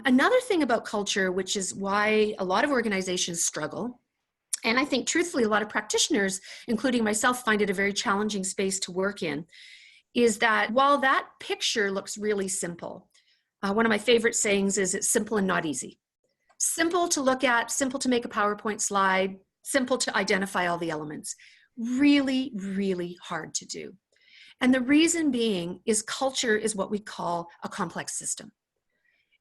Another thing about culture, which is why a lot of organizations struggle, and I think truthfully a lot of practitioners, including myself, find it a very challenging space to work in, is that while that picture looks really simple, one of my favorite sayings is it's simple and not easy. Simple to look at, simple to make a PowerPoint slide, simple to identify all the elements. Really, really hard to do. And the reason being is culture is what we call a complex system.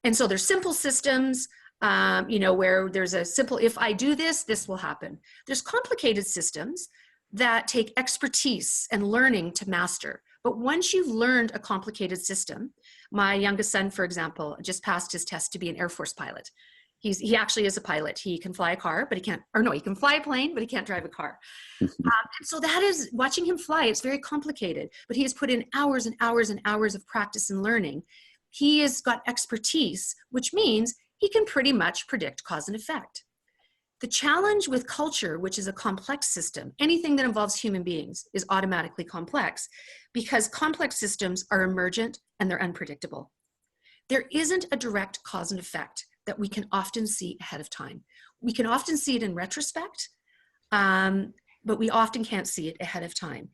And so there's simple systems, where there's a simple, if I do this, this will happen. There's complicated systems that take expertise and learning to master. But once you've learned a complicated system, my youngest son, for example, just passed his test to be an Air Force pilot. He actually is a pilot. He can fly a car, but he can fly a plane, but he can't drive a car. And so that is, watching him fly, it's very complicated, but he has put in hours and hours and hours of practice and learning. He has got expertise, which means he can pretty much predict cause and effect. The challenge with culture, which is a complex system, anything that involves human beings is automatically complex because complex systems are emergent and they're unpredictable. There isn't a direct cause and effect that we can often see ahead of time. We can often see it in retrospect, but we often can't see it ahead of time.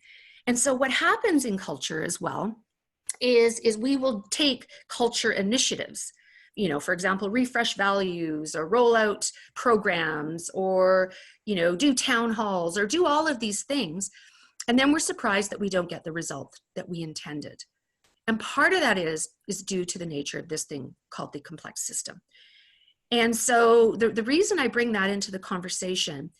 And so what happens in culture as well is we will take culture initiatives, for example, refresh values or roll out programs or, do town halls or do all of these things. And then we're surprised that we don't get the result that we intended. And part of that is due to the nature of this thing called the complex system. And so the reason I bring that into the conversation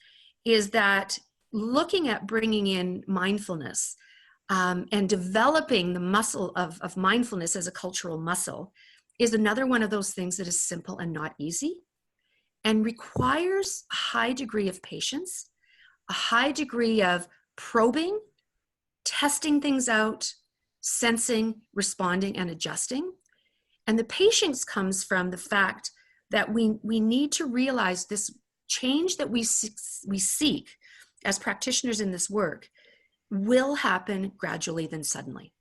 is that looking at bringing in mindfulness and developing the muscle of mindfulness as a cultural muscle is another one of those things that is simple and not easy and requires a high degree of patience, a high degree of probing, testing things out, sensing, responding, and adjusting. And the patience comes from the fact that we need to realize this change that we seek as practitioners in this work will happen gradually than suddenly.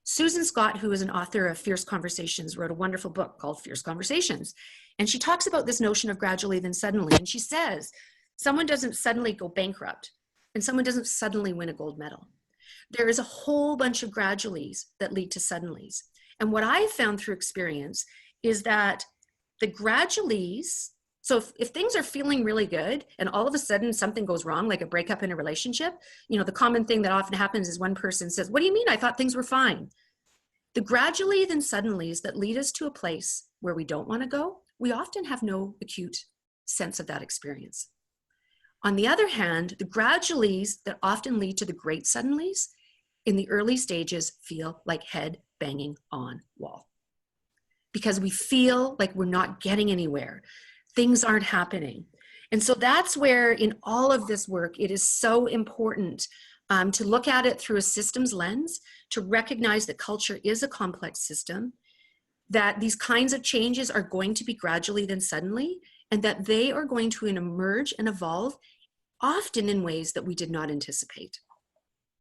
Susan Scott, who is an author of Fierce Conversations, wrote a wonderful book called Fierce Conversations. And she talks about this notion of gradually then suddenly. And she says, someone doesn't suddenly go bankrupt and someone doesn't suddenly win a gold medal. There is a whole bunch of graduallys that lead to suddenlies. And what I found through experience is that the graduallys, so if things are feeling really good and all of a sudden something goes wrong, like a breakup in a relationship, the common thing that often happens is one person says, what do you mean? I thought things were fine. The gradually then suddenlies that lead us to a place where we don't want to go, we often have no acute sense of that experience. On the other hand, the graduallys that often lead to the great suddenlies in the early stages feel like head banging on wall. Because we feel like we're not getting anywhere. Things aren't happening. And so that's where in all of this work, it is so important to look at it through a systems lens, to recognize that culture is a complex system, that these kinds of changes are going to be gradually then suddenly, and that they are going to emerge and evolve often in ways that we did not anticipate.